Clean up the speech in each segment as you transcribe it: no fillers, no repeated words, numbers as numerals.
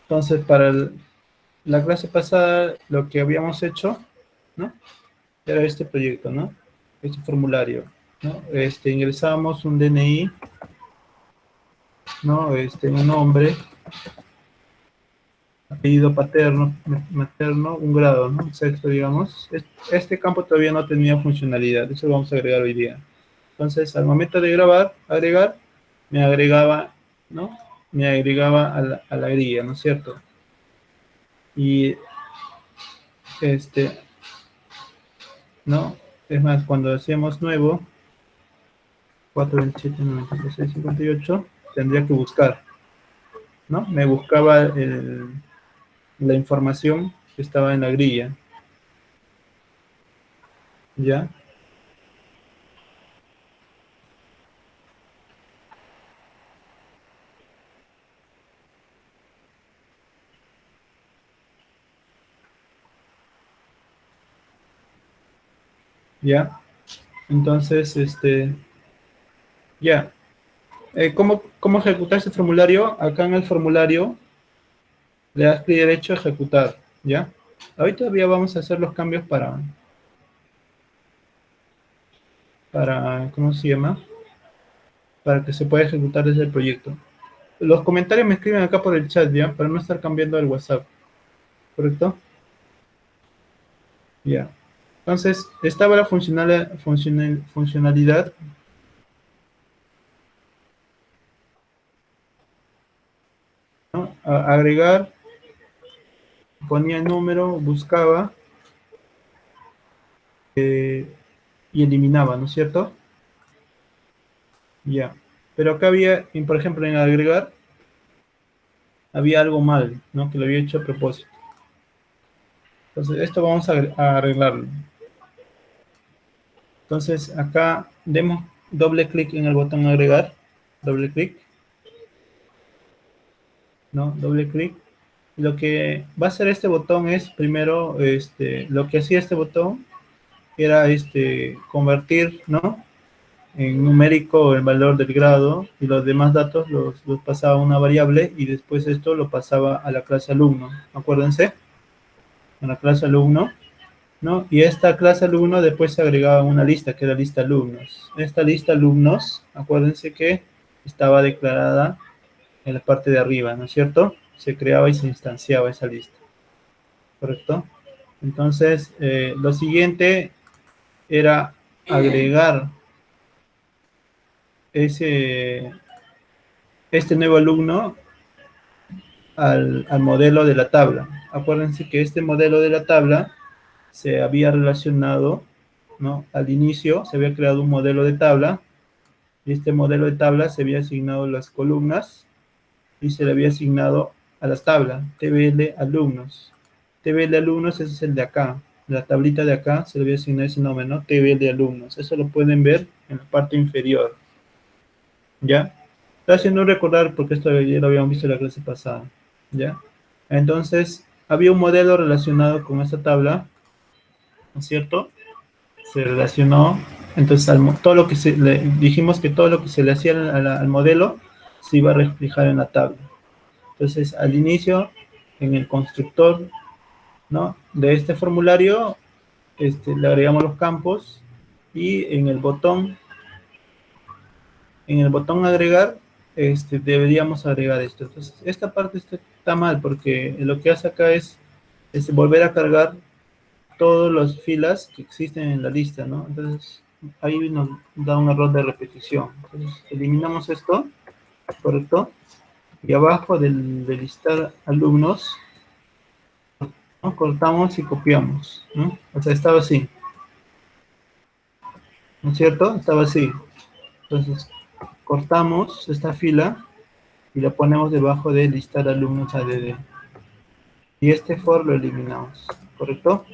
Entonces, para la clase pasada, lo que habíamos hecho, ¿no? Era este proyecto, ¿no? Este formulario, ¿no? Ingresábamos un DNI, ¿no? Un nombre, apellido paterno, materno, un grado, ¿no? Sexto, digamos. Este campo todavía no tenía funcionalidad, eso lo vamos a agregar hoy día. Entonces, al momento de agregar, me agregaba, ¿no? Me agregaba a la grilla, ¿no es cierto? Y, ¿no? Es más, cuando hacíamos nuevo, 427, 96, 58, tendría que buscar, ¿no? Me buscaba la información que estaba en la grilla, ¿ya? ¿Ya? Entonces, ya. ¿Cómo ejecutar ese formulario? Acá en el formulario le das clic derecho a ejecutar, ¿ya? Ahorita todavía vamos a hacer los cambios ¿cómo se llama? Para que se pueda ejecutar desde el proyecto. Los comentarios me escriben acá por el chat, ¿ya? Para no estar cambiando el WhatsApp, ¿correcto? Ya. Entonces, estaba la funcionalidad, ¿no? Agregar, ponía el número, buscaba y eliminaba, ¿no es cierto? Ya. Pero acá había, por ejemplo, en agregar, había algo mal, ¿no? Que lo había hecho a propósito. Entonces, esto vamos a arreglarlo. Entonces, acá demos doble clic en el botón agregar, doble clic, ¿no? Doble clic. Lo que va a hacer este botón es, primero, lo que hacía este botón era convertir, ¿no? En numérico el valor del grado y los demás datos los pasaba a una variable y después esto lo pasaba a la clase alumno. Acuérdense, en la clase alumno, ¿no? Y esta clase alumno después se agregaba una lista, que era lista alumnos. Esta lista alumnos, acuérdense que estaba declarada en la parte de arriba, ¿no es cierto? Se creaba y se instanciaba esa lista, ¿correcto? Entonces, lo siguiente era agregar este nuevo alumno al modelo de la tabla. Acuérdense que este modelo de la tabla se había relacionado, ¿no? Al inicio se había creado un modelo de tabla y este modelo de tabla se había asignado las columnas y se le había asignado a las tablas, TBL alumnos. TBL alumnos, ese es el de acá. La tablita de acá se le había asignado ese nombre, ¿no? TBL alumnos. Eso lo pueden ver en la parte inferior. ¿Ya? Estoy haciendo recordar porque esto ya lo habíamos visto en la clase pasada. ¿Ya? Entonces, había un modelo relacionado con esta tabla, ¿no es cierto? Se relacionó, entonces todo lo que dijimos que todo lo que se le hacía al modelo se iba a reflejar en la tabla. Entonces, al inicio, en el constructor, ¿no? De este formulario, le agregamos los campos y en el botón agregar, deberíamos agregar esto. Entonces, esta parte está mal porque lo que hace acá es volver a cargar todas las filas que existen en la lista, ¿no? Entonces, ahí nos da un error de repetición. Entonces, eliminamos esto, ¿correcto? Y abajo del listar alumnos, ¿no? Cortamos y copiamos, ¿no? O sea, estaba así, ¿no es cierto? Estaba así. Entonces, cortamos esta fila y la ponemos debajo de listar alumnos ADD. Y este for lo eliminamos, ¿correcto?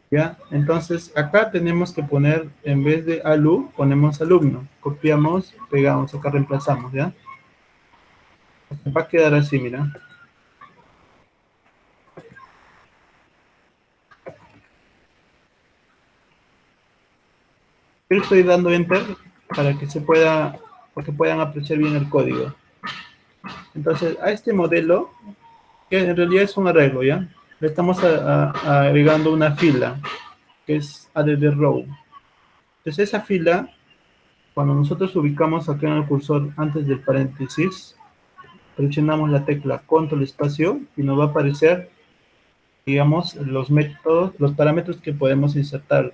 ¿Ya? Entonces, acá tenemos que poner, en vez de alu, ponemos alumno. Copiamos, pegamos, acá reemplazamos, ¿ya? Va a quedar así, mira. Yo estoy dando enter para que para que puedan apreciar bien el código. Entonces, a este modelo, que en realidad es un arreglo, ¿ya? Le estamos agregando una fila, que es add row. Entonces, esa fila, cuando nosotros ubicamos acá en el cursor antes del paréntesis, presionamos la tecla control espacio y nos va a aparecer, digamos, los métodos, los parámetros que podemos insertar,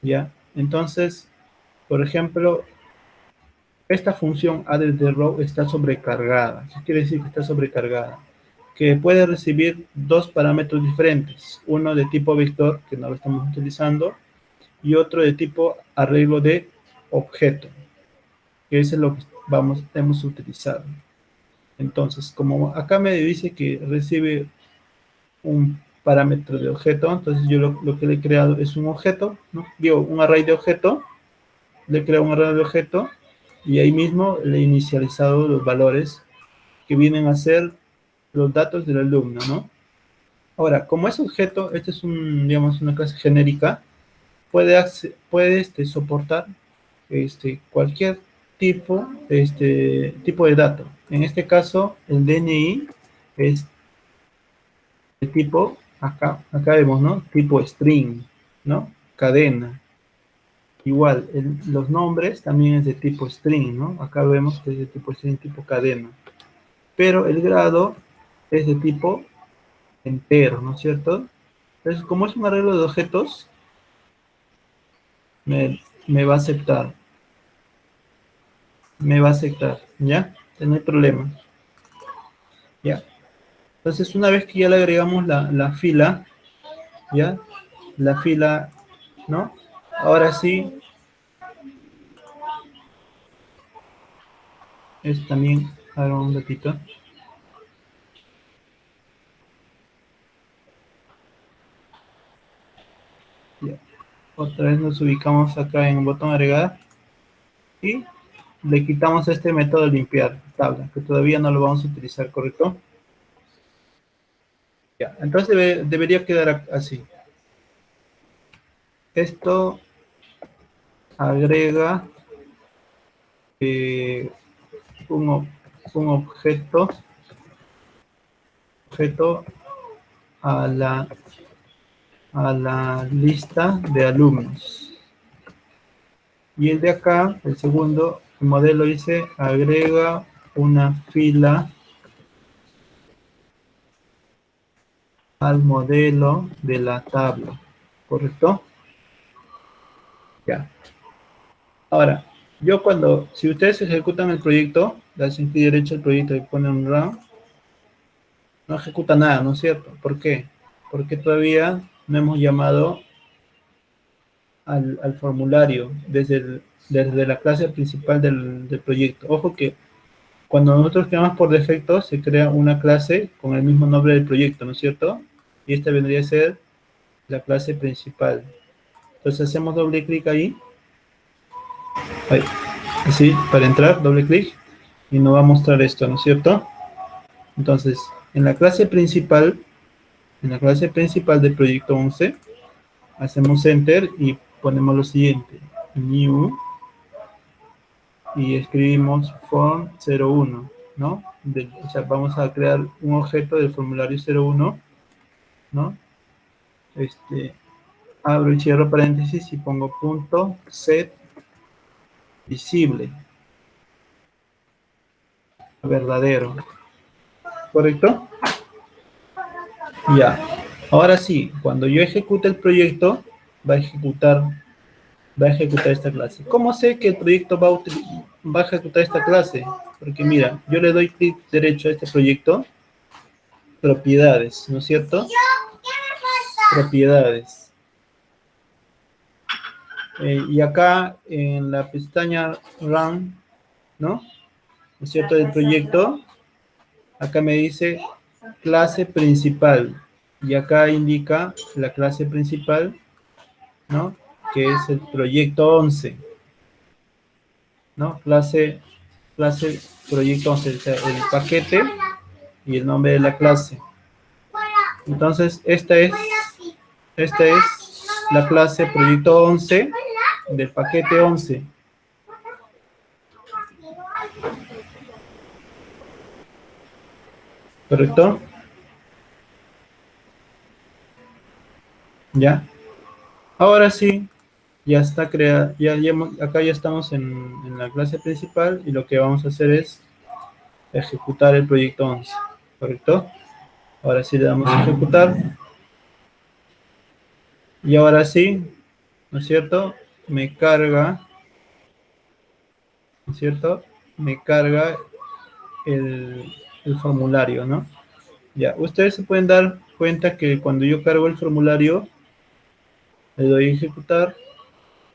¿ya? Entonces, por ejemplo, esta función addRow está sobrecargada. ¿Qué quiere decir que está sobrecargada? Que puede recibir dos parámetros diferentes, uno de tipo vector, que no lo estamos utilizando, y otro de tipo arreglo de objeto, que ese es lo que hemos utilizado. Entonces, como acá me dice que recibe un parámetro de objeto, entonces yo lo que le he creado es un objeto, ¿no? Digo, un array de objeto, le he creado un array de objeto, y ahí mismo le he inicializado los valores que vienen a ser los datos del alumno, ¿no? Ahora, como es objeto, este es digamos, una clase genérica, puede soportar cualquier tipo de dato. En este caso, el DNI es de tipo, acá vemos, ¿no? Tipo string, ¿no? Cadena. Igual, los nombres también es de tipo string, ¿no? Acá vemos que es de tipo string, tipo cadena. Pero el grado es de tipo entero, ¿no es cierto? Entonces, como es un arreglo de objetos, me va a aceptar. Me va a aceptar, ¿ya? No hay problema. ¿Ya? Entonces, una vez que ya le agregamos la fila, ¿ya? La fila, ¿no? Ahora sí, es también, ahora un ratito. Ya. Otra vez nos ubicamos acá en el botón agregar y le quitamos este método limpiar tabla, que todavía no lo vamos a utilizar, ¿correcto? Ya, entonces debería quedar así. Esto agrega eh, un, un objeto a la lista de alumnos. Y el de acá, el segundo, el modelo dice agrega una fila al modelo de la tabla, ¿correcto? Ya. Ahora, si ustedes ejecutan el proyecto, le hacen clic derecho al proyecto y ponen run, no ejecuta nada, ¿no es cierto? ¿Por qué? Porque todavía no hemos llamado al formulario desde la clase principal del proyecto. Ojo que cuando nosotros creamos por defecto, se crea una clase con el mismo nombre del proyecto, ¿no es cierto? Y esta vendría a ser la clase principal. Entonces hacemos doble clic ahí, así, para entrar, doble clic, y nos va a mostrar esto, ¿no es cierto? Entonces, en la clase principal del proyecto 11, hacemos enter y ponemos lo siguiente, new, y escribimos form01, ¿no? O sea, vamos a crear un objeto del formulario 01, ¿no? Abro y cierro paréntesis y pongo punto set visible, verdadero, ¿correcto? Ya. Ahora sí, cuando yo ejecute el proyecto, va a ejecutar esta clase. ¿Cómo sé que el proyecto va a ejecutar esta clase? Porque mira, yo le doy clic derecho a este proyecto, propiedades, ¿no es cierto? Propiedades. Y acá en la pestaña Run, ¿no? ¿No es cierto? Del proyecto, acá me dice clase principal. Y acá indica la clase principal, ¿no? Que es el proyecto 11, ¿no? Clase proyecto 11, o sea, el paquete y el nombre de la clase. Entonces, esta es la clase proyecto 11 del paquete 11. ¿correcto? Ya. Ahora sí, ya está creada, acá ya estamos en la clase principal y lo que vamos a hacer es ejecutar el proyecto 11, ¿correcto? Ahora sí le damos a ejecutar y ahora sí, ¿no es cierto? Me carga, ¿no es cierto? Me carga el formulario, ¿no? Ya, ustedes se pueden dar cuenta que cuando yo cargo el formulario, le doy a ejecutar,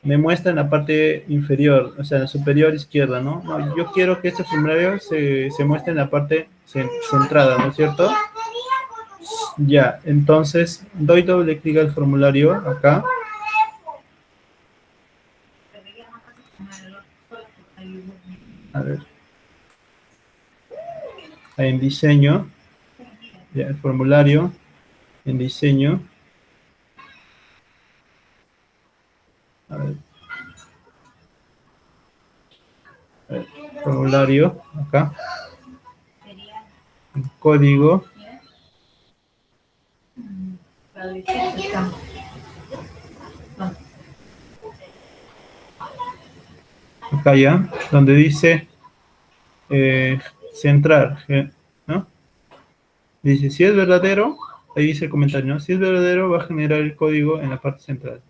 me muestra en la parte inferior, o sea, en la superior izquierda, ¿no? No, yo quiero que este formulario se muestre en la parte centrada, ¿no es cierto? Ya, entonces doy doble clic al formulario acá. A ver, en diseño, ya, el formulario, en diseño, a ver, a ver, formulario, acá, en código, acá ya, donde dice centrar, ¿no? Dice, si es verdadero, ahí dice el comentario, ¿no? Si es verdadero, va a generar el código en la parte central.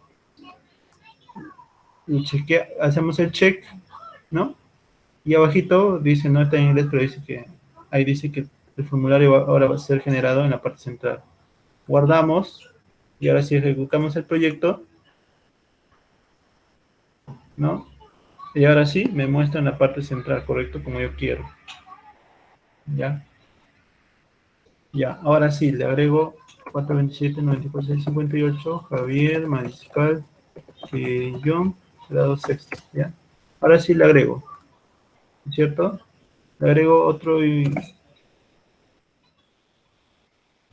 Y hacemos el check, ¿no? Y abajito dice, no está en inglés, pero dice que, ahí dice que el formulario ahora va a ser generado en la parte central. Guardamos, y ahora si ejecutamos el proyecto, ¿no? Y ahora sí, me muestra en la parte central, correcto, como yo quiero. ¿Ya? Ya, ahora sí, le agrego 427 94 58 Javier Mariscal John, grado sexto, ¿ya? Ahora sí le agrego, ¿cierto? Le agrego otro y,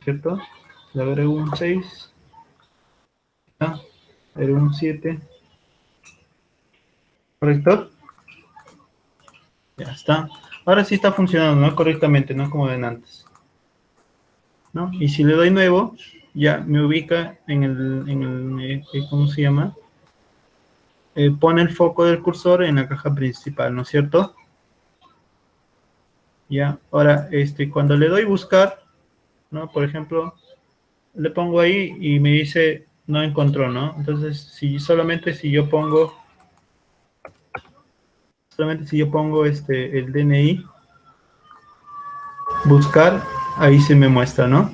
¿cierto? Le agrego un 6, ¿ya? Le agrego un 7, ¿correcto? Ya está. Ahora sí está funcionando, ¿no? Correctamente, no como ven antes, ¿no? Y si le doy nuevo, ya me ubica ¿cómo se llama? Pone el foco del cursor en la caja principal, ¿no es cierto? Ya, ahora, cuando le doy buscar, ¿no? Por ejemplo, le pongo ahí y me dice no encontró, ¿no? Entonces, solamente si yo pongo el DNI, buscar, ahí se me muestra, ¿no?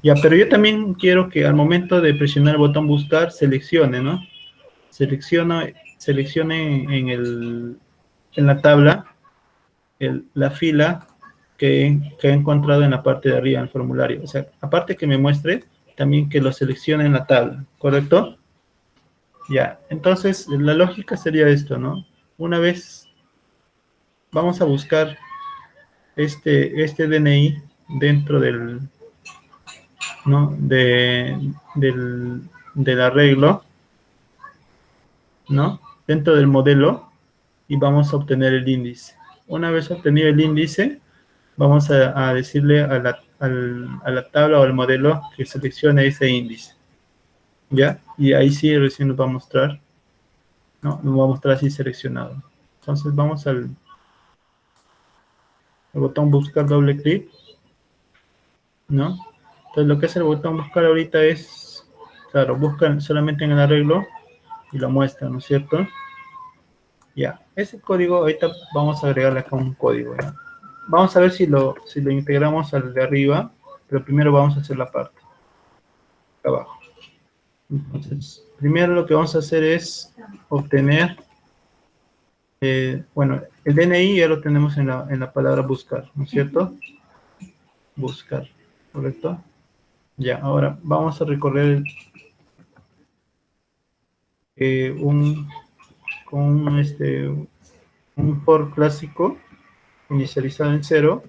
Ya, pero yo también quiero que al momento de presionar el botón buscar, seleccione, ¿no? Seleccione en la tabla la fila que he encontrado en la parte de arriba del formulario. O sea, aparte que me muestre, también que lo seleccione en la tabla, ¿correcto? Ya, entonces la lógica sería esto, ¿no? Una vez vamos a buscar este DNI dentro ¿no? Del arreglo, ¿no? Dentro del modelo y vamos a obtener el índice. Una vez obtenido el índice, vamos a decirle a la tabla o al modelo que seleccione ese índice, ¿ya? Y ahí sí recién nos va a mostrar, ¿no? Nos va a mostrar así seleccionado. Entonces vamos al botón buscar, doble clic, ¿no? Entonces lo que hace el botón buscar ahorita es, claro, buscan solamente en el arreglo y lo muestra, ¿no es cierto? Ya, ese código, ahorita vamos a agregarle acá un código, ¿ya? Vamos a ver si lo integramos al de arriba, pero primero vamos a hacer la parte, acá abajo. Entonces, primero lo que vamos a hacer es obtener, bueno, el DNI ya lo tenemos en la palabra buscar, ¿no es cierto? Buscar, ¿correcto? Ya, ahora vamos a recorrer un, con un for clásico inicializado en cero,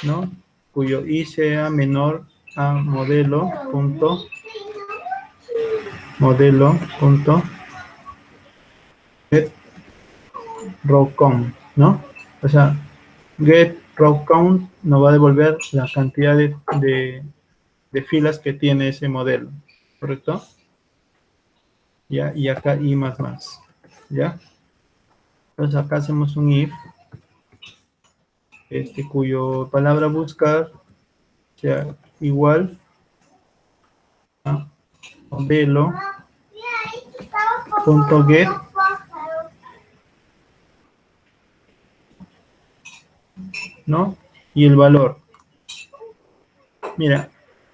¿no? Cuyo i sea menor a modelo punto get rowcom, ¿no? O sea, get row count nos va a devolver la cantidad de filas que tiene ese modelo, ¿correcto? ¿Ya? Y acá i más más, ¿ya? Entonces acá hacemos un if, cuyo palabra buscar sea igual a modelo punto get, ¿no? Y el valor. Mira,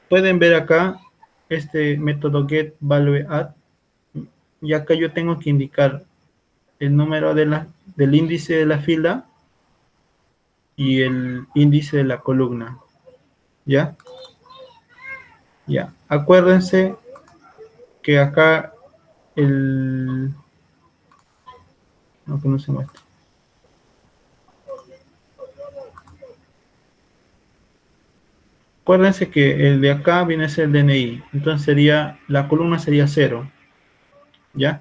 pueden ver acá este método get value add, y acá yo tengo que indicar el número del índice de la fila y el índice de la columna, ¿ya? Ya, acuérdense que acá no, que no se muestra. Acuérdense que el de acá viene a ser el DNI, entonces la columna sería 0, ¿ya?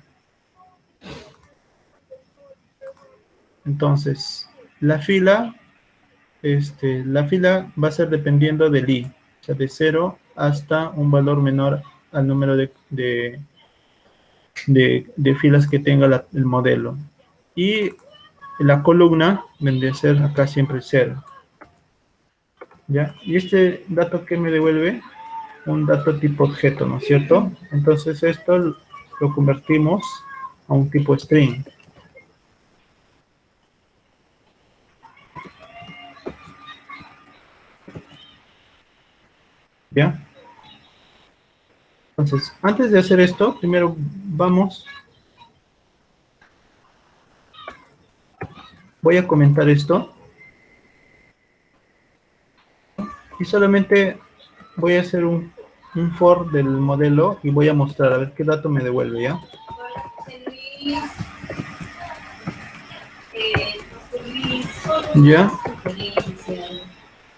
Entonces, la fila va a ser dependiendo del i, o sea, de 0 hasta un valor menor al número de filas que tenga el modelo. Y la columna vendría a ser acá siempre 0, ¿ya? Y este dato que me devuelve un dato tipo objeto, ¿no es cierto? Entonces esto lo convertimos a un tipo string, ¿ya? Entonces, antes de hacer esto, primero voy a comentar esto y solamente voy a hacer un for del modelo y voy a mostrar a ver qué dato me devuelve, ¿ya? ¿Ya?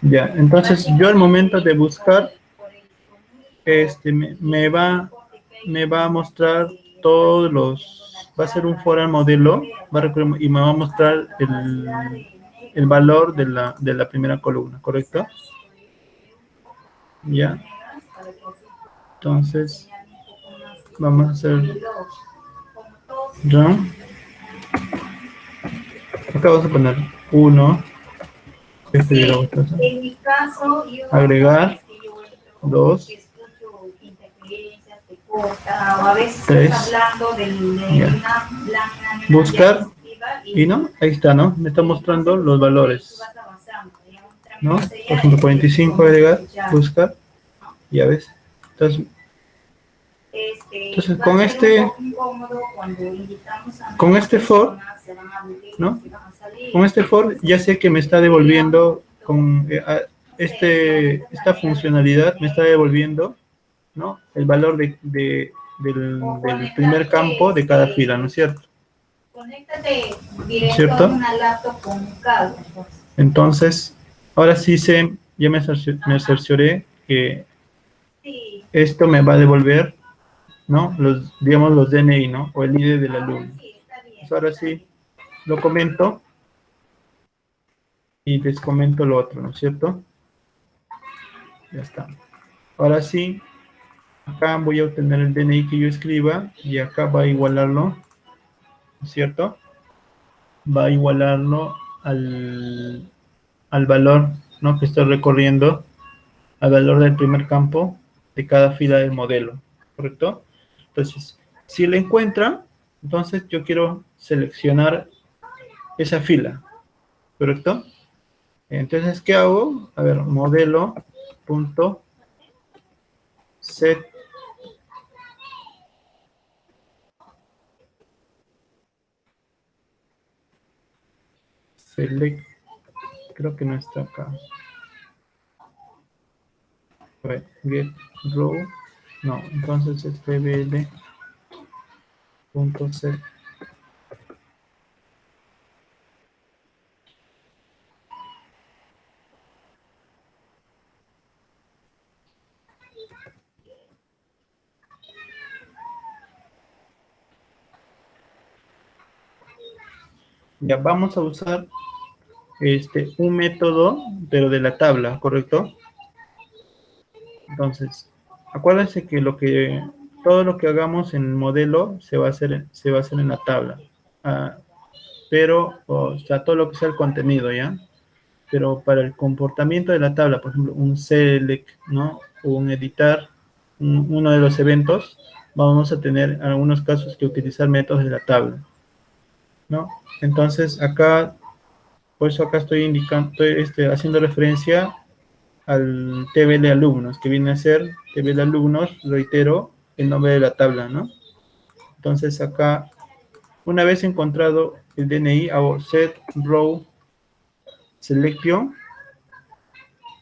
Ya, entonces yo al momento de buscar, me va a mostrar va a ser un for al modelo, y me va a mostrar el valor de la primera columna, ¿correcto? Ya, entonces vamos a hacer run. Acá vamos a poner 1, agregar 2, 3, buscar, y no, ahí está, ¿no? Me está mostrando los valores, ¿no? Por ejemplo, 45, agregar, buscar, ya ves. Entonces con este for, ¿no? Con este for ya sé que me está devolviendo esta funcionalidad me está devolviendo, ¿no? El valor del primer campo de cada fila, ¿no es cierto? ¿Cierto? Entonces, ahora sí ya me cercioré que esto me va a devolver, ¿no? Digamos los DNI, ¿no? O el ID del alumno. Pues ahora sí, lo comento y les comento lo otro, ¿no es cierto? Ya está. Ahora sí, acá voy a obtener el DNI que yo escriba y acá va a igualarlo, ¿no es cierto? Va a igualarlo al valor, ¿no? Que estoy recorriendo, al valor del primer campo de cada fila del modelo, ¿correcto? Entonces, si la encuentra, entonces yo quiero seleccionar esa fila, ¿correcto? Entonces, ¿qué hago? A ver, modelo punto set select, creo que no está acá. A ver, get row, no, entonces es pbl punto set. Ya vamos a usar un método, pero de la tabla, ¿correcto? Entonces, acuérdense que todo lo que hagamos en el modelo se va a hacer en la tabla. Ah, pero, o sea, todo lo que sea el contenido, ¿ya? Pero para el comportamiento de la tabla, por ejemplo, un select, ¿no? O un editar, uno de los eventos, vamos a tener en algunos casos que utilizar métodos de la tabla, ¿no? Entonces, acá, por eso acá estoy indicando, estoy haciendo referencia al TB de alumnos, que viene a ser TB de alumnos, reitero, el nombre de la tabla, ¿no? Entonces acá, una vez encontrado el DNI, hago set row selection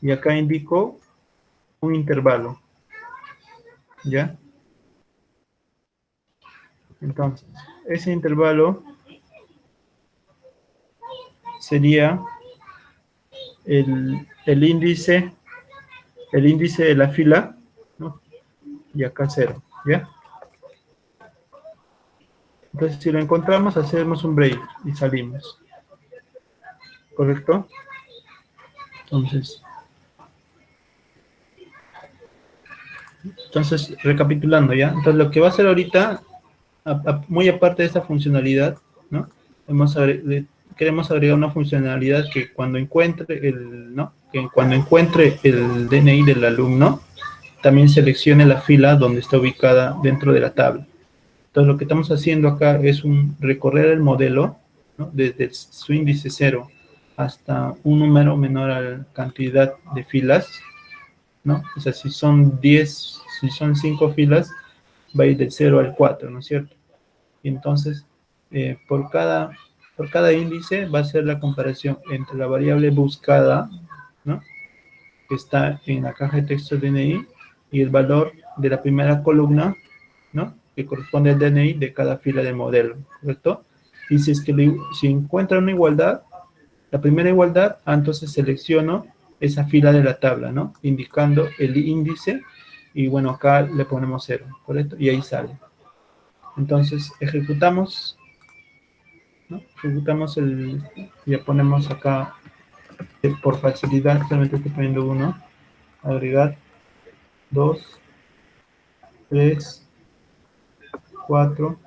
y acá indico un intervalo, ¿ya? Entonces, ese intervalo sería el índice de la fila, ¿no? Y acá cero, ¿ya? Entonces, si lo encontramos, hacemos un break y salimos, ¿correcto? Entonces, recapitulando, ¿ya? Entonces, lo que va a hacer ahorita, muy aparte de esta funcionalidad, ¿no? Queremos agregar una funcionalidad que cuando encuentre ¿no? Que cuando encuentre el DNI del alumno, también seleccione la fila donde está ubicada dentro de la tabla. Entonces, lo que estamos haciendo acá es recorrer el modelo, ¿no? Desde su índice 0 hasta un número menor a la cantidad de filas, ¿no? O sea, si son 10, si son 5 filas, va a ir del 0 al 4, ¿no es cierto? Y entonces, por cada índice va a ser la comparación entre la variable buscada, ¿no? Que está en la caja de texto DNI y el valor de la primera columna, ¿no? Que corresponde al DNI de cada fila del modelo, ¿correcto? Y si es que si encuentra una igualdad, la primera igualdad, entonces selecciono esa fila de la tabla, ¿no? Indicando el índice y bueno, acá le ponemos 0, ¿correcto? Y ahí sale. Entonces, ejecutamos, ¿no? Ejecutamos ya ponemos acá, por facilidad, solamente estoy poniendo 1, agregar 2, 3, 4,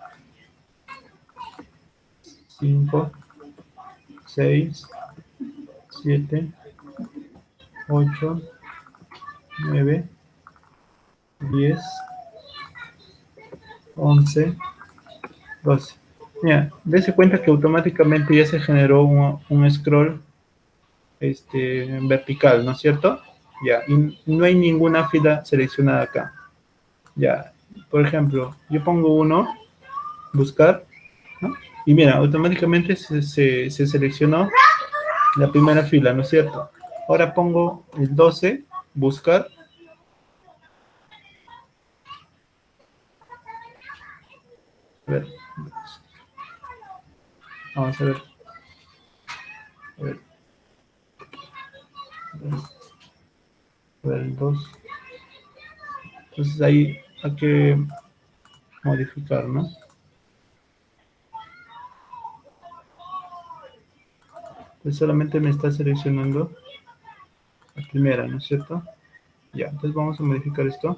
5, 6, 7, 8, 9, 10, 11, 12. Mira, dése cuenta que automáticamente ya se generó un scroll vertical, ¿no es cierto? Ya, y no hay ninguna fila seleccionada acá. Ya, por ejemplo, yo pongo 1, buscar, ¿no? Y mira, automáticamente se seleccionó la primera fila, ¿no es cierto? Ahora pongo el 12, buscar. A ver, vamos a ver. A ver, a ver el 2. Entonces ahí hay que modificar, ¿no? Pues solamente me está seleccionando la primera, ¿no es cierto? Ya, entonces vamos a modificar esto.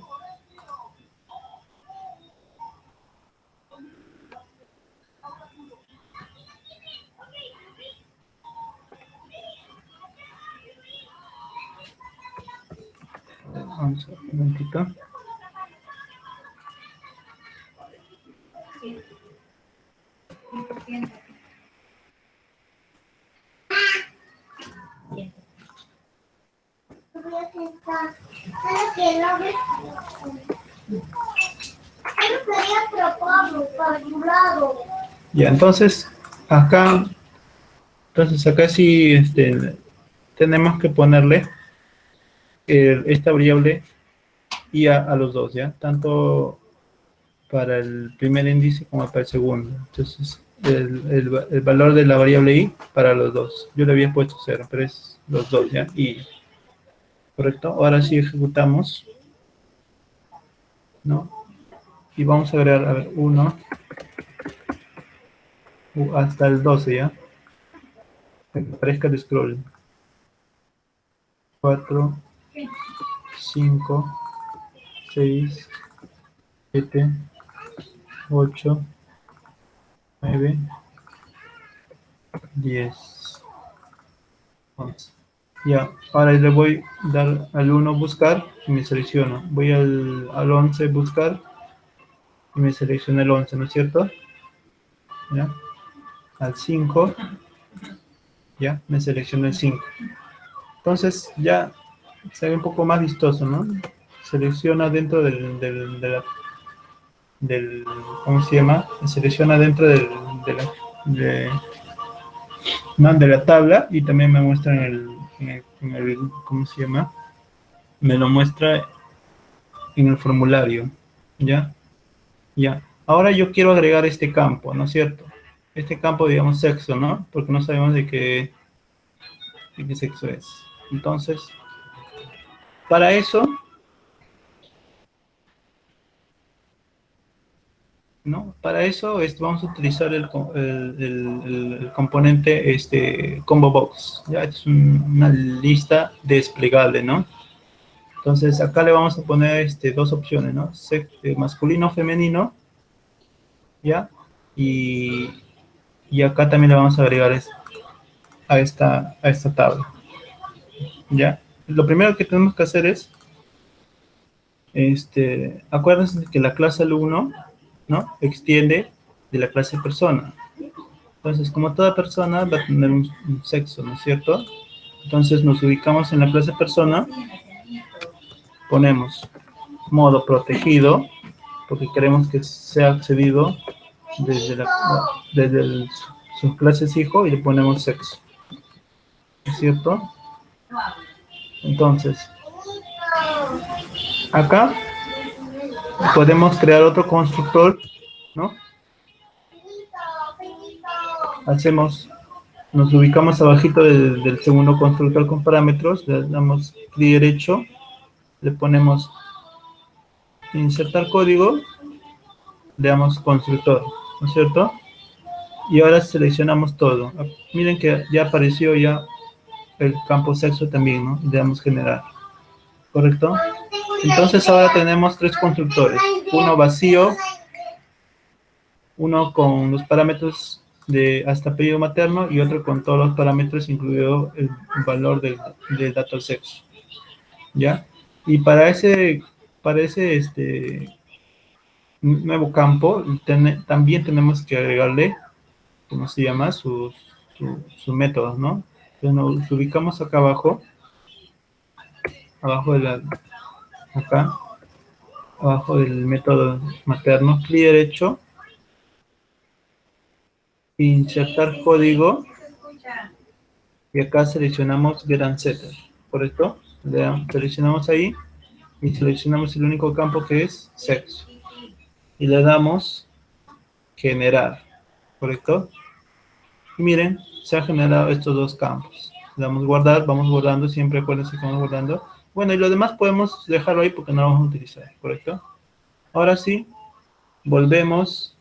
Vamos a ver un momentito. Ya, entonces acá sí tenemos que ponerle esta variable y a los dos, ¿ya? Tanto para el primer índice como para el segundo. Entonces, el valor de la variable i para los dos. Yo le había puesto 0, pero es los dos, ¿ya? Y, ¿correcto? Ahora sí ejecutamos, ¿no? Y vamos a agregar, a ver, 1 hasta el 12, ¿ya? que aparezca el scroll. 4, 5, 6, 7, 8, 9, 10, 11. Ya, ahora le voy a dar al 1 buscar y me selecciono. Voy al 11 buscar y me selecciona el 11, ¿no es cierto? ¿Ya? Al 5, ya, me selecciona el 5. Entonces ya se ve un poco más vistoso, ¿no? Selecciona dentro del ¿cómo se llama? Selecciona dentro de, ¿no? de la tabla y también me muestra en el ¿cómo se llama? Me lo muestra en el formulario, ¿ya? Ya. Ahora yo quiero agregar este campo, ¿no es cierto? Este campo, digamos, sexo, ¿no? Porque no sabemos de qué sexo es. Entonces, para eso, ¿no? Para eso vamos a utilizar el componente combo box. Ya es una lista desplegable, ¿no? Entonces, acá le vamos a poner dos opciones, ¿no? Masculino, femenino, ¿ya? Y acá también le vamos a agregar a esta tabla, ¿ya? Lo primero que tenemos que hacer es, acuérdense que la clase alumno, ¿no? Extiende de la clase persona. Entonces, como toda persona va a tener un sexo, ¿no es cierto? Entonces, nos ubicamos en la clase persona, ponemos modo protegido, porque queremos que sea accedido desde sus clases hijo y le ponemos sexo, ¿no es cierto? Entonces, acá podemos crear otro constructor, ¿no? Nos ubicamos abajito del segundo constructor con parámetros, le damos clic derecho, le ponemos insertar código, le damos constructor, ¿no es cierto? Y ahora seleccionamos todo. Miren que ya apareció ya el campo sexo también, ¿no? Le damos generar, ¿correcto? Entonces ahora tenemos tres constructores, uno vacío, uno con los parámetros de hasta apellido materno y otro con todos los parámetros, incluido el valor del dato sexo, ¿ya? Y para ese nuevo campo también tenemos que agregarle, ¿cómo se llama? Sus métodos, ¿no? Entonces nos ubicamos acá abajo acá, abajo del método materno, clic derecho, insertar código, y acá seleccionamos Get and Setter, ¿correcto? Seleccionamos ahí y seleccionamos el único campo que es sexo. Y le damos generar, ¿correcto? Y miren, se han generado estos dos campos. Le damos guardar, vamos guardando, siempre acuérdense que vamos guardando. Bueno, y lo demás podemos dejarlo ahí porque no lo vamos a utilizar, ¿correcto? Ahora sí, volvemos.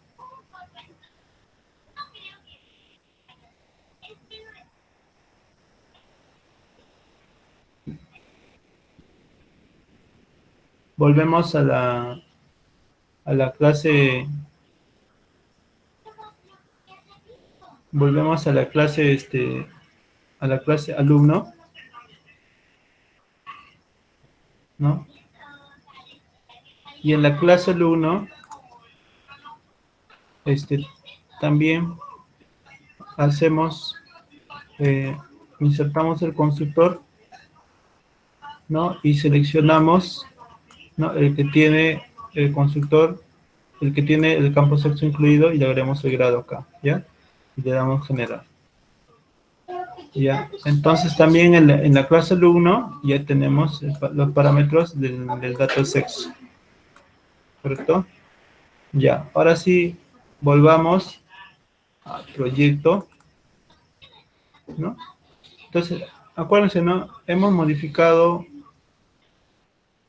Volvemos a la clase. Volvemos a la clase alumno, ¿no? Y en la clase alumno, también hacemos, insertamos el constructor, ¿no? Y seleccionamos, ¿no? El que tiene el constructor, el que tiene el campo sexo incluido y le agregamos el grado acá, ¿ya? Y le damos generar. Ya, entonces también en la clase alumno ya tenemos los parámetros del dato sexo, ¿correcto? Ya, ahora sí, volvamos al proyecto, ¿no? Entonces, acuérdense, ¿no? Hemos modificado,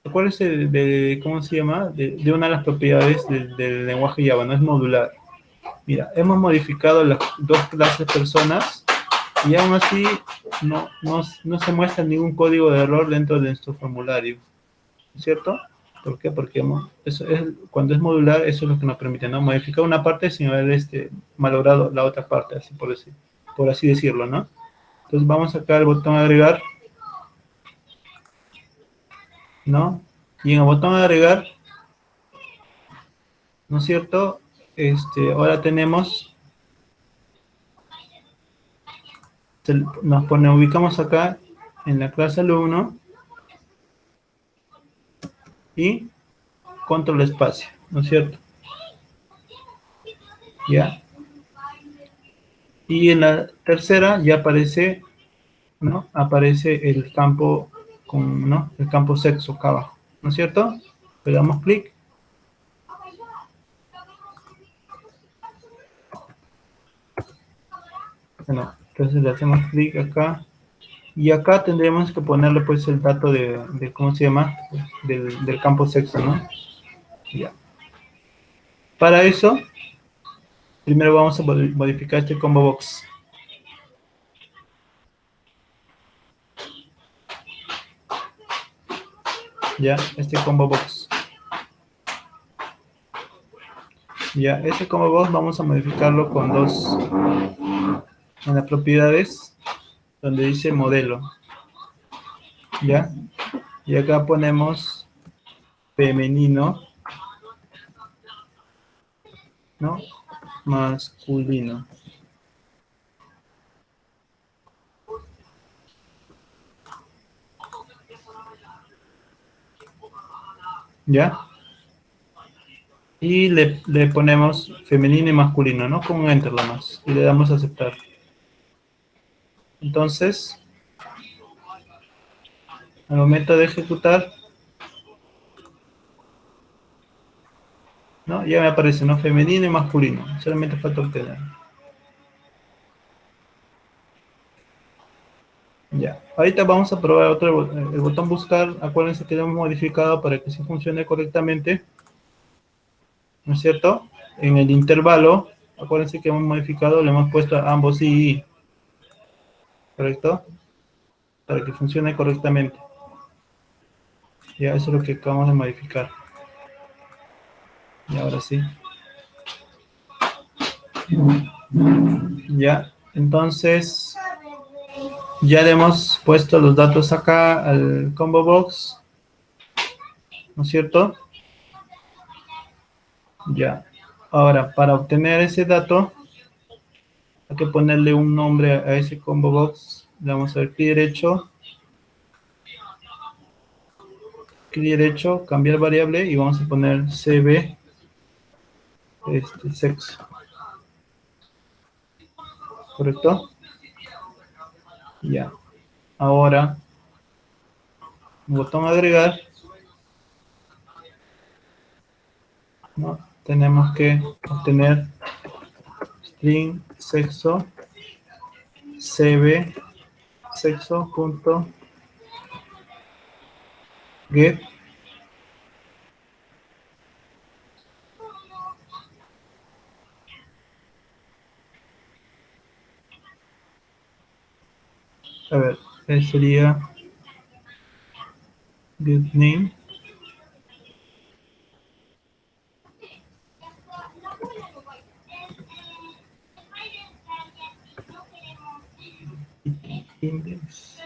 acuérdense ¿cómo se llama? De una de las propiedades del lenguaje Java, no es modular. Mira, hemos modificado las dos clases personas, Y aún así no se muestra ningún código de error dentro de nuestro formulario, ¿cierto? ¿Por qué? Porque eso es, cuando es modular, eso es lo que nos permite, ¿no? Modificar una parte sin haber malogrado la otra parte, así por así decirlo, ¿no? Entonces vamos acá al botón agregar, ¿no? Y en el botón agregar, ¿no es cierto? Ahora tenemos, ubicamos acá en la clase alumno y control espacio, ¿no es cierto? Ya. Y en la tercera ya aparece, ¿no? Aparece el campo ¿no? El campo sexo acá abajo, ¿no es cierto? Le damos clic. Bueno, entonces le hacemos clic acá. Y acá tendremos que ponerle pues el dato ¿cómo se llama? Del campo sexo, ¿no? Ya. Para eso, primero vamos a modificar este combo box. Ya, este combo box. Ya, este combo box vamos a modificarlo con en las propiedades, donde dice modelo. Ya, y acá ponemos femenino, ¿no? Masculino. ¿Ya? Y le ponemos femenino y masculino, ¿no? Con un enter nomás. Y le damos a aceptar. Entonces, al momento de ejecutar, ¿no? Ya me aparece, ¿no? Femenino y masculino. Solamente falta obtener. Ya. Ahorita vamos a probar el botón buscar. Acuérdense que lo hemos modificado para que sí funcione correctamente. ¿No es cierto? En el intervalo, acuérdense que hemos modificado, le hemos puesto a ambos y, ¿correcto? Para que funcione correctamente. Ya, eso es lo que acabamos de modificar. Y ahora sí. Ya, entonces, ya le hemos puesto los datos acá al combo box, ¿no es cierto? Ya. Ahora, para obtener ese dato, hay que ponerle un nombre a ese combo box. Le vamos a dar clic derecho, cambiar variable y vamos a poner cb sexo. ¿Correcto? Ya. Ahora, botón agregar, ¿no? Tenemos que obtener string sexo cb sexo.get. A ver, sería get name. Index.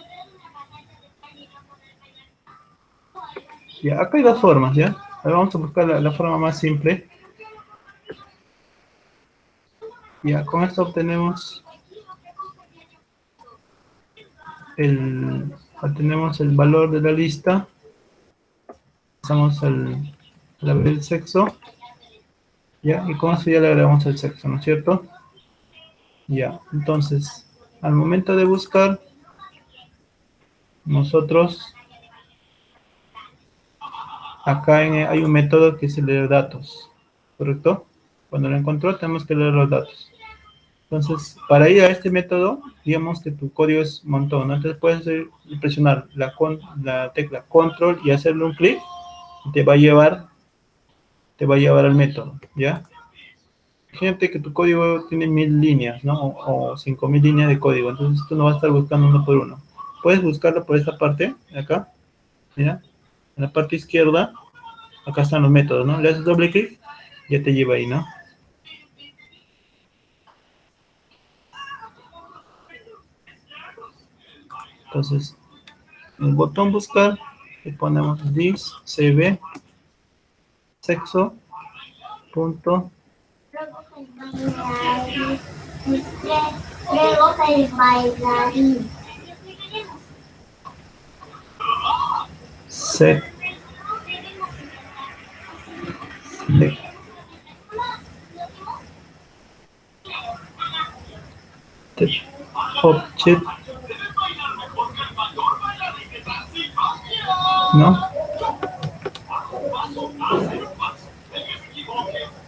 Ya, acá hay dos formas, ¿ya? Ahora vamos a buscar la forma más simple. Ya, con esto obtenemos obtenemos el valor de la lista. Pasamos el sexo. Ya, y con eso ya le agregamos el sexo, ¿no es cierto? Ya, entonces, al momento de buscar, nosotros, acá hay un método que es el de datos, ¿correcto? Cuando lo encontró, tenemos que leer los datos. Entonces, para ir a este método, digamos que tu código es un montón, ¿no? Entonces puedes presionar la tecla control y hacerle un clic, y te va a llevar al método, ¿ya? Imagínate que tu código tiene 1000 líneas, ¿no? O 5000 líneas de código. Entonces tú no vas a estar buscando uno por uno. Puedes buscarlo por esta parte, de acá. Mira, en la parte izquierda, acá están los métodos, ¿no? Le haces doble clic, ya te lleva ahí, ¿no? Entonces, en el botón buscar, le ponemos this, cv, sexo, punto, set, object, ¿no?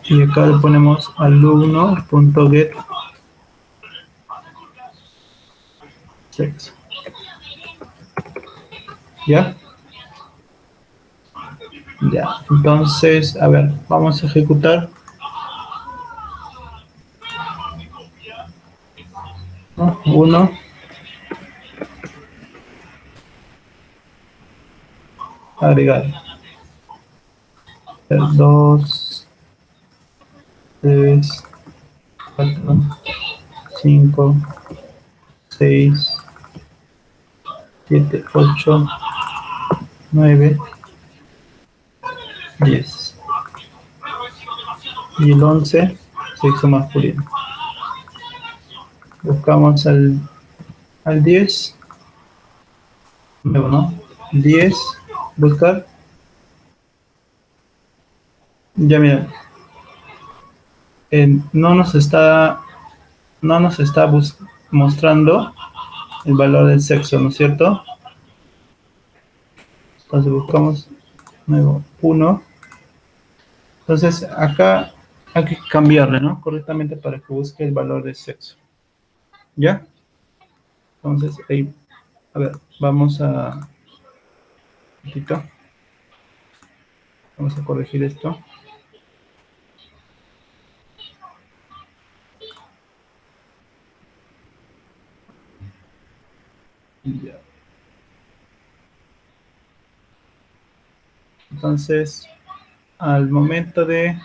Y acá le ponemos alumno.get sexo. ¿Ya? Ya. Entonces, a ver, vamos a ejecutar. ¿No? Uno, agregar. Dos, tres, cuatro, cinco, seis, siete, ocho, nueve, 10. Y el 11, sexo masculino. Buscamos al 10, nuevo, ¿no? 10, buscar. Ya mira, no nos está mostrando el valor del sexo, ¿no es cierto? Entonces buscamos nuevo 1. Entonces acá hay que cambiarle, ¿no? Correctamente para que busque el valor del sexo. ¿Ya? Entonces ahí, a ver, vamos a... Vamos a corregir esto. Ya. Entonces, al momento de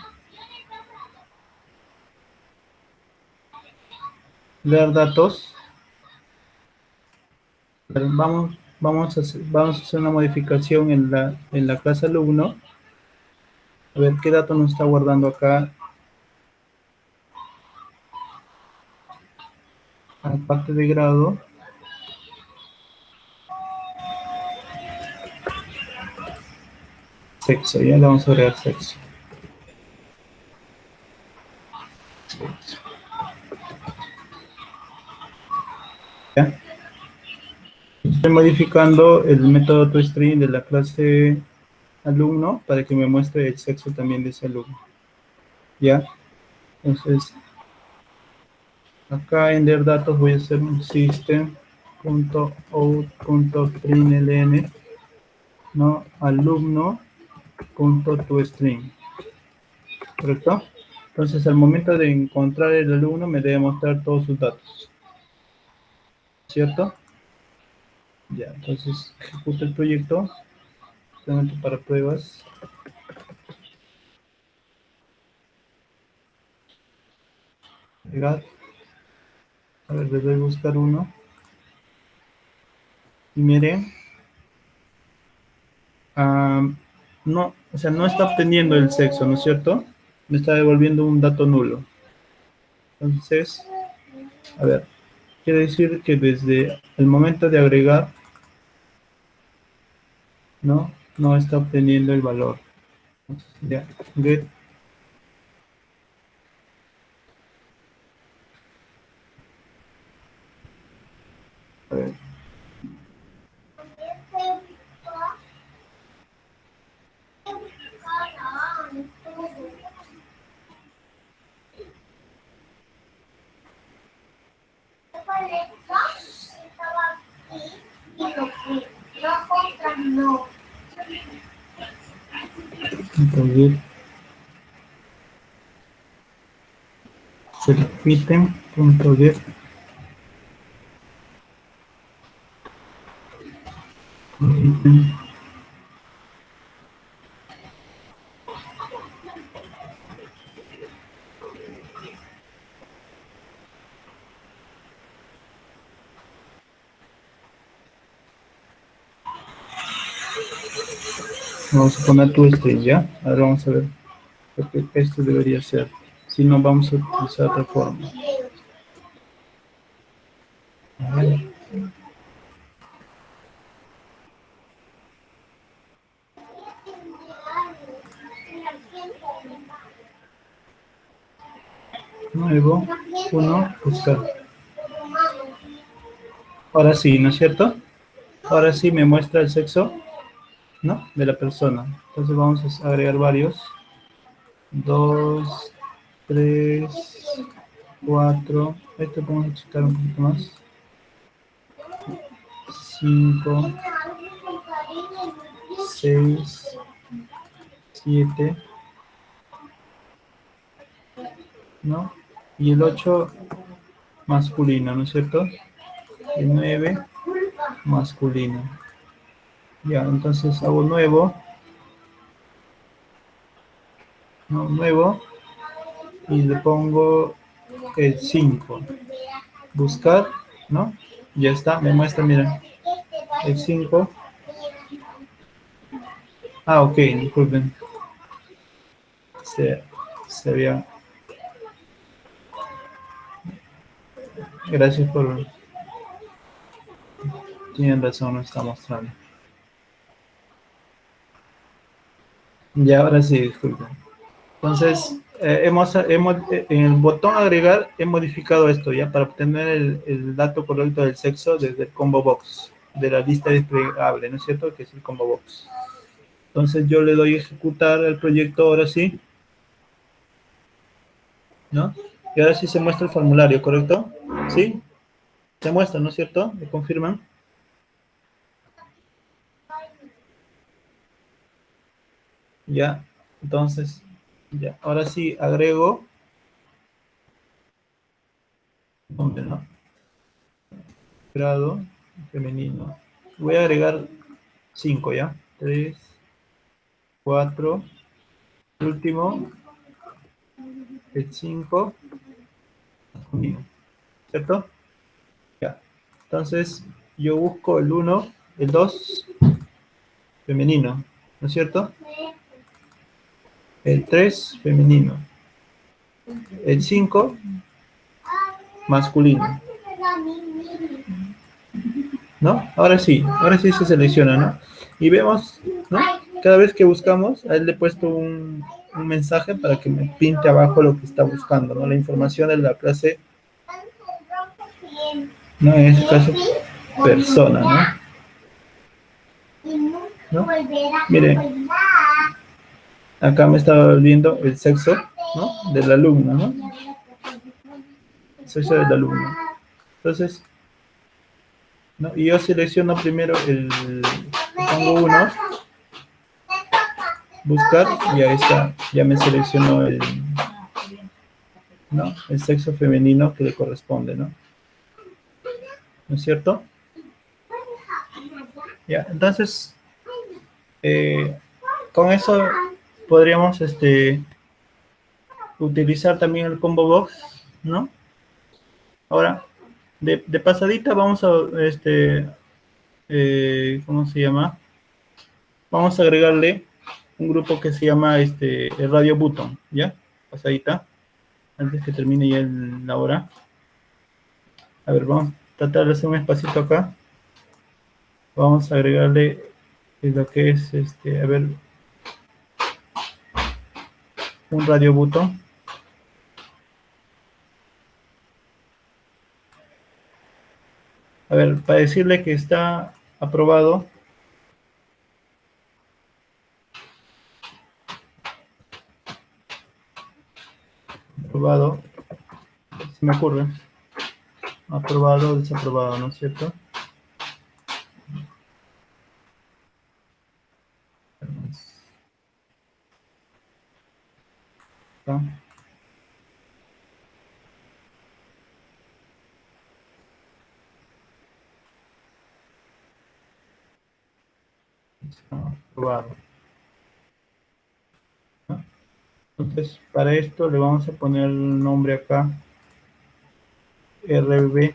leer datos, vamos a hacer una modificación en la clase alumno. A ver qué dato nos está guardando acá. Aparte de grado. Sexo, ya le vamos a agregar sexo. ¿Ya? Estoy modificando el método toString de la clase alumno para que me muestre el sexo también de ese alumno. ¿Ya? Entonces, acá en leer datos voy a hacer un system.out.println, ¿no? Alumno.toString. ¿Correcto? Entonces, al momento de encontrar el alumno, me debe mostrar todos sus datos. ¿Cierto? Ya, entonces ejecuta el proyecto, solamente para pruebas. Agregar. A ver, le doy a buscar uno. Y miren, no, o sea, no está obteniendo el sexo, ¿no es cierto? Me está devolviendo un dato nulo. Entonces, a ver, quiere decir que desde el momento de agregar, no está obteniendo el valor. Ya, get, a ver. Entonces, se repiten, punto get, repiten. Vamos a poner tu ya. Ahora vamos a ver lo que esto debería ser. Si no, vamos a utilizar otra forma. A ver. Nuevo, uno, buscar. Ahora sí, ¿no es cierto? Ahora sí me muestra el sexo, ¿no? De la persona. Entonces vamos a agregar varios. 2, 3, 4. Esto vamos a checar un poquito más. 5, 6, 7, ¿no? Y el 8 masculino, ¿no es cierto? El 9 masculino. Ya, entonces hago nuevo, ¿no? Nuevo y le pongo el 5. Buscar, ¿no? Ya está, me muestra, mira, el 5. Ah, ok, disculpen. Se, se había... Gracias por... Tienen razón, no está mostrando. Ya, ahora sí, disculpen. Entonces, en el botón agregar he modificado esto ya para obtener el dato correcto del sexo desde el combo box, de la lista desplegable, ¿no es cierto? Que es el combo box. Entonces yo le doy a ejecutar el proyecto ahora sí, ¿no? Y ahora sí se muestra el formulario, ¿correcto? ¿Sí? Se muestra, ¿no es cierto? ¿Me confirman? Ya, entonces, ya, ahora sí agrego, ¿dónde no? Grado femenino. Voy a agregar 5, ¿ya? 3, 4, último, el 5, ¿cierto? Ya. Entonces, yo busco el 1, el 2, femenino, ¿no es cierto? El 3, femenino. El 5, masculino. ¿No? Ahora sí se selecciona, ¿no? Y vemos, ¿no? Cada vez que buscamos, a él le he puesto un mensaje para que me pinte abajo lo que está buscando, ¿no? La información de la clase, ¿no? En este caso, persona, ¿no? Mire, acá me estaba viendo el sexo, ¿no? Del alumno, ¿no? El sexo del alumno. Entonces, ¿no? Y yo selecciono primero pongo uno, buscar, y ahí está, ya me seleccionó ¿no? El sexo femenino que le corresponde, ¿no? ¿No es cierto? Ya, entonces, eh, con eso podríamos utilizar también el combo box, ¿no? Ahora, de pasadita vamos a, ¿cómo se llama? Vamos a agregarle un grupo que se llama el radio button, ¿ya? Pasadita, antes que termine ya la hora. A ver, vamos a tratar de hacer un espacito acá. Vamos a agregarle lo que es, a ver, un radio button. A ver, para decirle que está aprobado, aprobado, se me ocurre, aprobado, desaprobado, ¿no es cierto? ¿No? Aprobado, ¿no? Entonces, para esto le vamos a poner el nombre acá, RB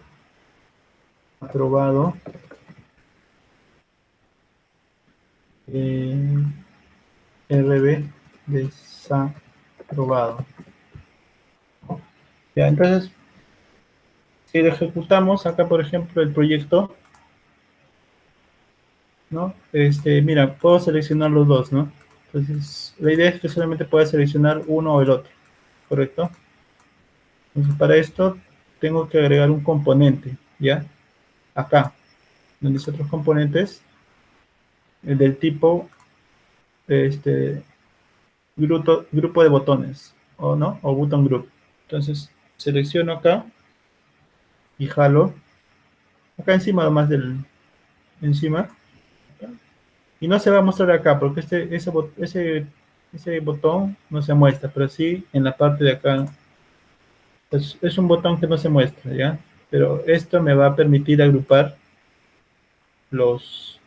aprobado, eh, RB desaprobado. Ya, entonces, si lo ejecutamos acá, por ejemplo, el proyecto, ¿no? Mira, puedo seleccionar los dos, ¿no? Entonces, la idea es que solamente pueda seleccionar uno o el otro, ¿correcto? Entonces, para esto tengo que agregar un componente, ¿ya? Acá, donde dice otros componentes, del tipo, este, grupo de botones, ¿o no? O button group. Entonces, selecciono acá y jalo, acá encima, además encima, y no se va a mostrar acá, porque ese botón no se muestra, pero sí en la parte de acá. Es un botón que no se muestra, ¿ya? Pero esto me va a permitir agrupar los,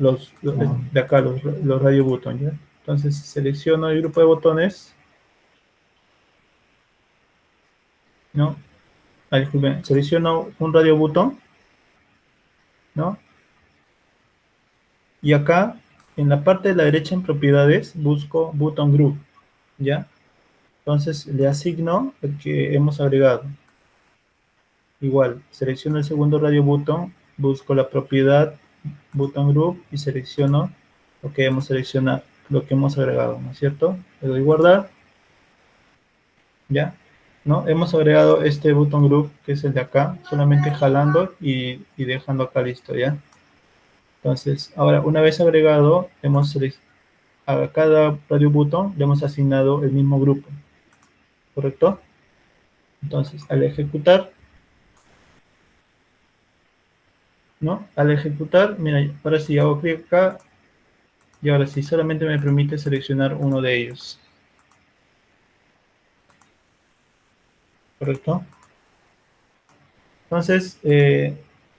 los de acá, los radio button, ¿ya? Entonces selecciono el grupo de botones, ¿no? Ah, disculpen, selecciono un radio button, ¿no? Y acá, en la parte de la derecha en propiedades, busco button group, ¿ya? Entonces le asigno el que hemos agregado. Igual, selecciono el segundo radio button, busco la propiedad button group y selecciono lo que hemos seleccionado, lo que hemos agregado, ¿no es cierto? Le doy guardar, ¿ya? ¿No? Hemos agregado este button group, que es el de acá, solamente jalando y dejando acá listo, ¿ya? Entonces, ahora, una vez agregado, a cada radio button le hemos asignado el mismo grupo, ¿correcto? Entonces, al ejecutar, ¿no? Al ejecutar, mira, ahora sí hago clic acá y ahora sí solamente me permite seleccionar uno de ellos, ¿correcto? Entonces,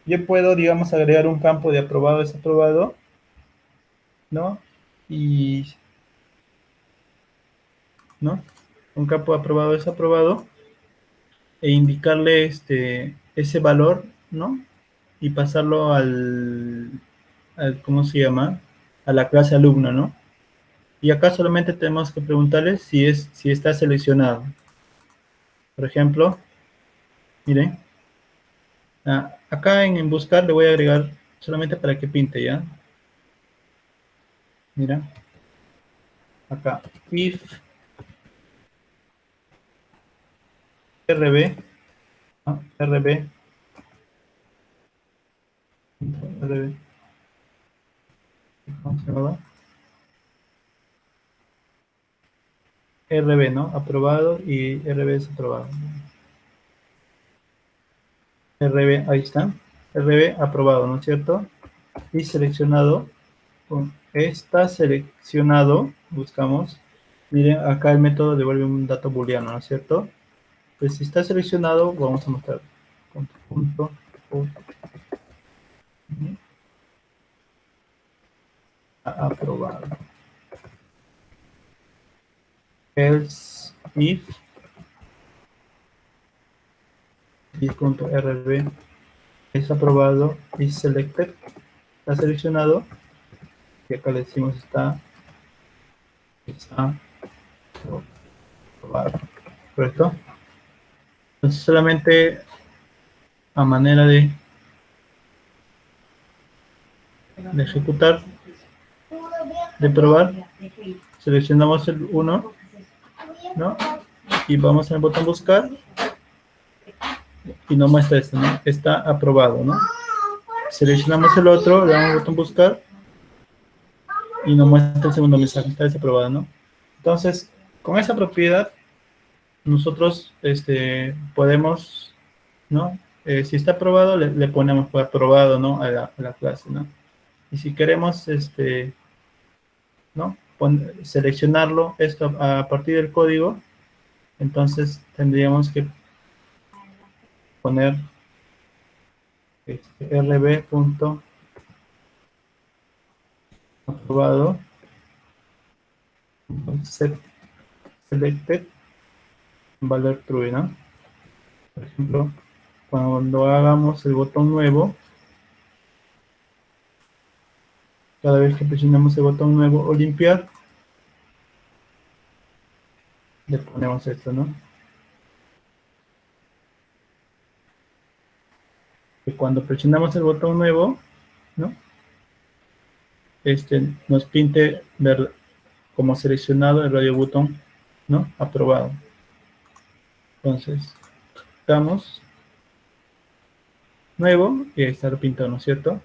yo puedo, digamos, agregar un campo de aprobado, desaprobado, ¿no? Y, ¿no? Un campo de aprobado, desaprobado, e indicarle ese valor, ¿no? Y pasarlo ¿cómo se llama? A la clase alumno, ¿no? Y acá solamente tenemos que preguntarle si está seleccionado. Por ejemplo, miren, acá en buscar le voy a agregar solamente para que pinte, ¿ya? Mira, acá, if rb, ¿no? rb, rb, ¿cómo se llama? RB, ¿no? Aprobado y RB es aprobado. RB, ahí está. RB aprobado, ¿no es cierto? Y seleccionado, está seleccionado, buscamos. Miren, acá el método devuelve un dato booleano, ¿no es cierto? Pues si está seleccionado, vamos a mostrar. Punto, punto, aprobado. Else if.rb es aprobado y selected, está seleccionado, y acá le decimos está aprobado, ¿correcto? Entonces solamente a manera de ejecutar, de probar, seleccionamos el 1, ¿no? Y vamos al botón buscar y nos muestra esto, ¿no? Está aprobado, ¿no? Seleccionamos el otro, le damos al botón buscar y nos muestra el segundo mensaje, está desaprobado, ¿no? Entonces, con esa propiedad, nosotros podemos, ¿no? Si está aprobado, le ponemos por aprobado, ¿no? A la clase, ¿no? Y si queremos, ¿no? Seleccionarlo esto a partir del código, entonces tendríamos que poner rb. aprobado, set selected, valor true, ¿no? Por ejemplo, cuando hagamos el botón nuevo, cada vez que presionamos el botón nuevo o limpiar, le ponemos esto, ¿no? Que cuando presionamos el botón nuevo, ¿no? Nos pinte ver como seleccionado el radio botón, ¿no? Aprobado. Entonces, damos nuevo y ahí está lo pintado, ¿no es cierto?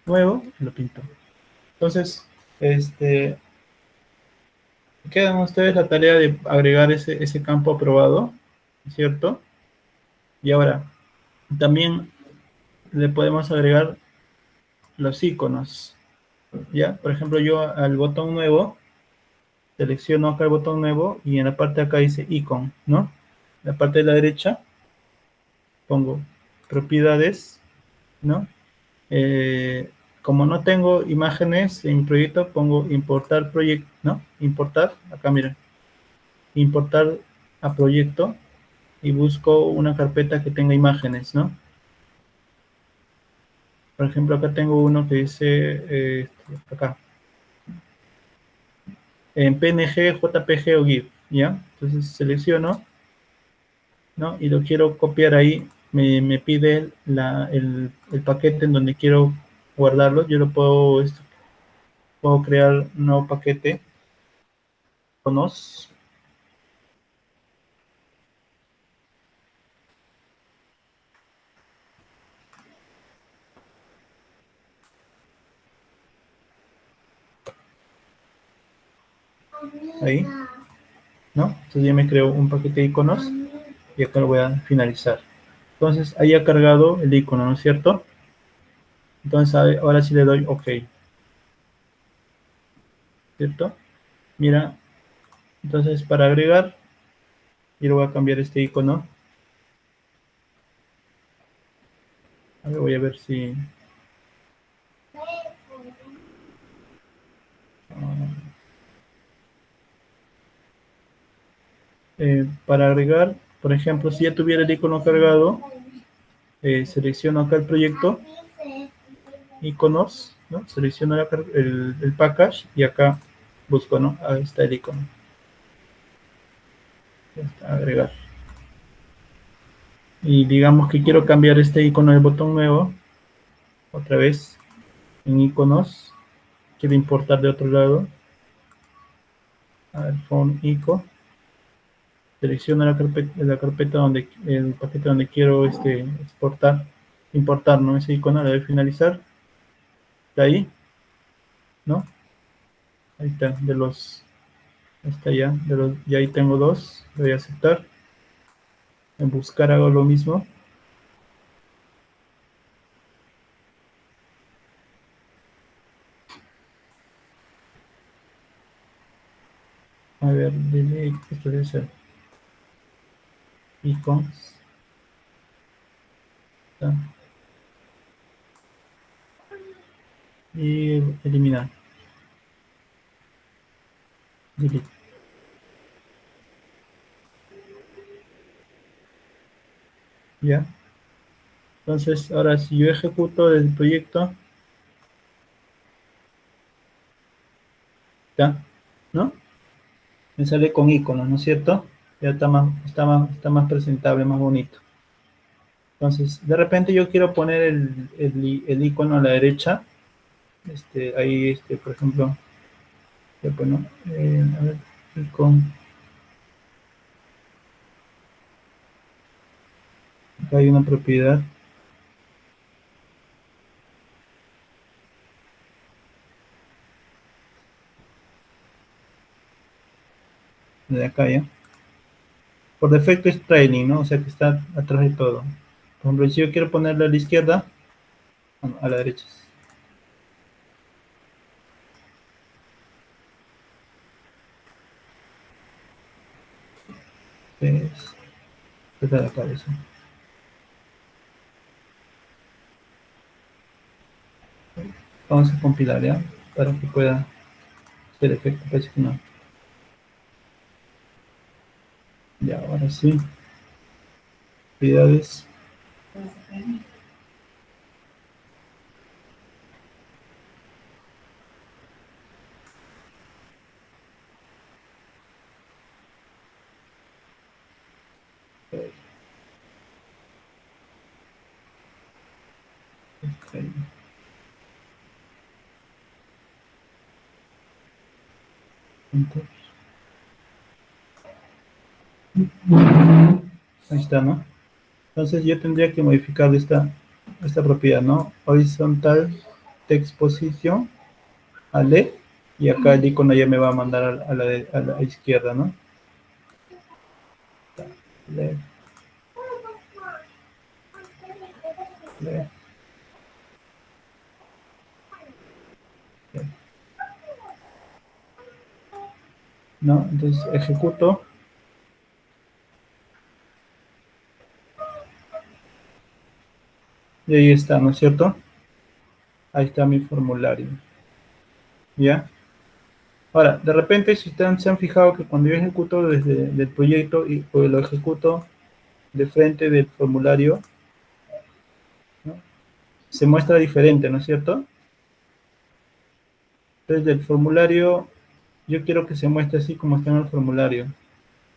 Nuevo y lo pintó. Entonces, quedan ustedes la tarea de agregar ese campo aprobado, ¿cierto? Y ahora, también le podemos agregar los iconos, ¿ya? Por ejemplo, yo al botón nuevo, selecciono acá el botón nuevo y en la parte de acá dice icon, ¿no? En la parte de la derecha pongo propiedades, ¿no? Como no tengo imágenes en mi proyecto, pongo importar proyecto, ¿no? Importar, acá miren, importar a proyecto y busco una carpeta que tenga imágenes, ¿no? Por ejemplo, acá tengo uno que dice, acá, en PNG, JPG o GIF, ¿ya? Entonces selecciono, ¿no? Y lo quiero copiar ahí, me pide el paquete en donde quiero guardarlo, yo lo puedo crear un nuevo paquete, conos, ahí, ¿no? Entonces ya me creo un paquete de iconos y acá lo voy a finalizar. Entonces ahí ha cargado el icono, ¿no es cierto? Entonces ahora sí le doy OK, ¿cierto? Mira, entonces para agregar, yo le voy a cambiar este icono. A ver, voy a ver si... para agregar, por ejemplo, si ya tuviera el icono cargado, selecciono acá el proyecto, iconos, ¿no? Selecciono el package y acá busco, ¿no? Ahí está el icono. Ya está, agregar. Y digamos que quiero cambiar este icono del botón nuevo, otra vez en iconos, quiero importar de otro lado, a ver, phone ico, selecciono la carpeta donde, el paquete donde quiero exportar, importar, ¿no? Ese icono, le doy finalizar, de ahí, ¿no? Ahí está, está ya, ya ahí tengo dos, le voy a aceptar, en buscar hago lo mismo, a ver, delete, esto debe ser icons, ¿está? Y eliminar, delete, ya. Entonces, ahora si yo ejecuto el proyecto, ¿ya? ¿No? Me sale con iconos, ¿no es cierto? Ya está más presentable, más bonito. Entonces, de repente yo quiero poner el icono a la derecha. Ahí, por ejemplo, bueno, a ver, icono, acá hay una propiedad de acá ya. Por defecto es trailing, ¿no? O sea que está atrás de todo. Por ejemplo, si yo quiero ponerle a la izquierda, bueno, a la derecha. Es de la cabeza. Vamos a compilar, ¿ya? Para que pueda hacer efecto. Parece que no. Ya, ahora sí. Propiedades. Ok. Enter. Ahí está, ¿no? Entonces yo tendría que modificar esta propiedad, ¿no? Horizontal text position a left, y acá el icono ya me va a mandar a la izquierda, ¿no? Left, left, left. ¿No? Entonces ejecuto y ahí está, ¿no es cierto? Ahí está mi formulario, ¿ya? Ahora, de repente, si se han fijado que cuando yo ejecuto desde el proyecto y pues, lo ejecuto de frente del formulario, ¿no? Se muestra diferente, ¿no es cierto? Entonces, del formulario, yo quiero que se muestre así como está en el formulario,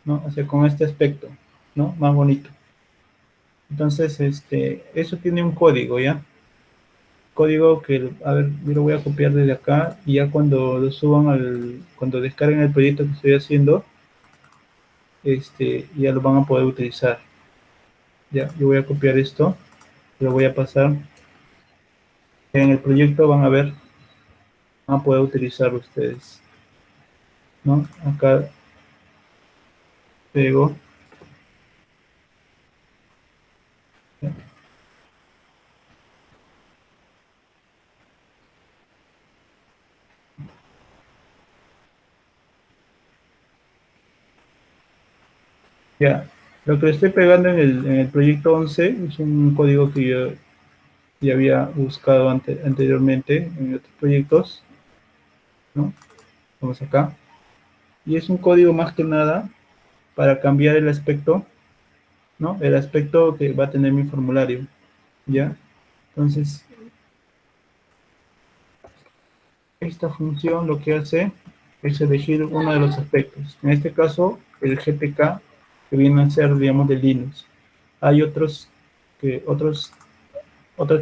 ¿no? O sea, con este aspecto, ¿no? Más bonito. Entonces, eso tiene un código, ¿ya? Código que, a ver, yo lo voy a copiar desde acá y ya cuando lo suban cuando descarguen el proyecto que estoy haciendo, ya lo van a poder utilizar. Ya, yo voy a copiar esto, lo voy a pasar. En el proyecto van a ver, van a poder utilizar ustedes, ¿no? Acá pego. Ya, lo que estoy pegando en el proyecto 11 es un código que yo ya había buscado anteriormente en otros proyectos, ¿no? Vamos acá. Y es un código más que nada para cambiar el aspecto, ¿no? El aspecto que va a tener mi formulario, ¿ya? Entonces, esta función lo que hace es elegir uno de los aspectos. En este caso, el GTK, que viene a ser, digamos, de Linux. Hay otro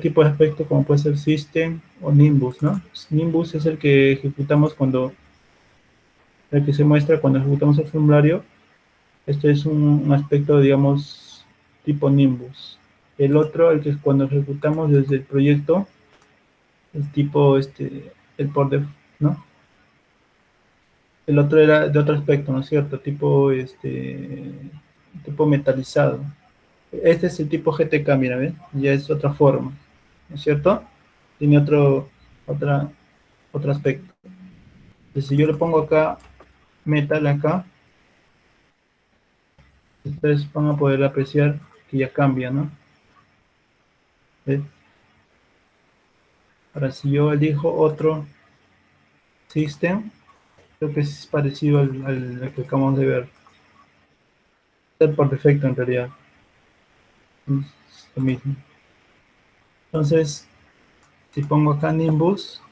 tipo de aspecto como puede ser System o Nimbus, ¿no? Nimbus es el que ejecutamos el que se muestra cuando ejecutamos el formulario. Este es un aspecto, digamos, tipo Nimbus. El otro, el que es cuando ejecutamos desde el proyecto, es tipo, el por defecto, ¿no? El otro era de otro aspecto, ¿no es cierto? Tipo metalizado. Este es el tipo GTK, mira, ¿ves? Ya es otra forma, ¿no es cierto? Tiene otra, otro aspecto. Entonces, si yo le pongo acá, metal acá, ustedes van a poder apreciar que ya cambia, ¿no? ¿Ves? Ahora, si yo elijo otro system, creo que es parecido al que acabamos de ver. Es por defecto, en realidad. Es lo mismo. Entonces, si pongo acá Nimbus,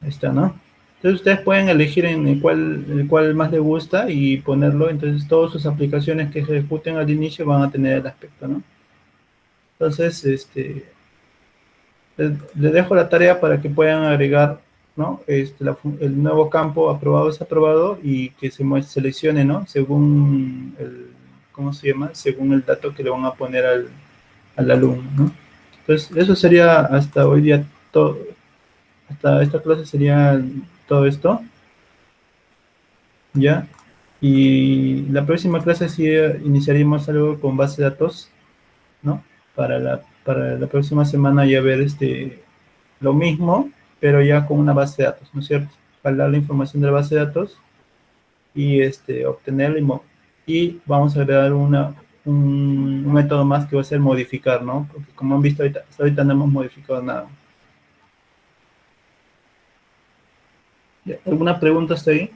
ahí está, ¿no? Entonces ustedes pueden elegir en el cual más les gusta y ponerlo. Entonces todas sus aplicaciones que se ejecuten al inicio van a tener el aspecto, ¿no? Entonces, les dejo la tarea para que puedan agregar, ¿no? El nuevo campo aprobado es aprobado y que seleccione, ¿no? Según ¿cómo se llama? Según el dato que le van a poner al alumno, ¿no? Entonces, eso sería hasta hoy día todo. Hasta esta clase sería todo esto, ¿ya? Y la próxima clase sí iniciaríamos algo con base de datos, ¿no? Para la próxima semana ya ver lo mismo, pero ya con una base de datos, ¿no es cierto? Jalar la información de la base de datos y obtenerla y vamos a agregar un método más que va a ser modificar, ¿no? Porque como han visto ahorita, hasta ahorita no hemos modificado nada. ¿Alguna pregunta hasta ahí?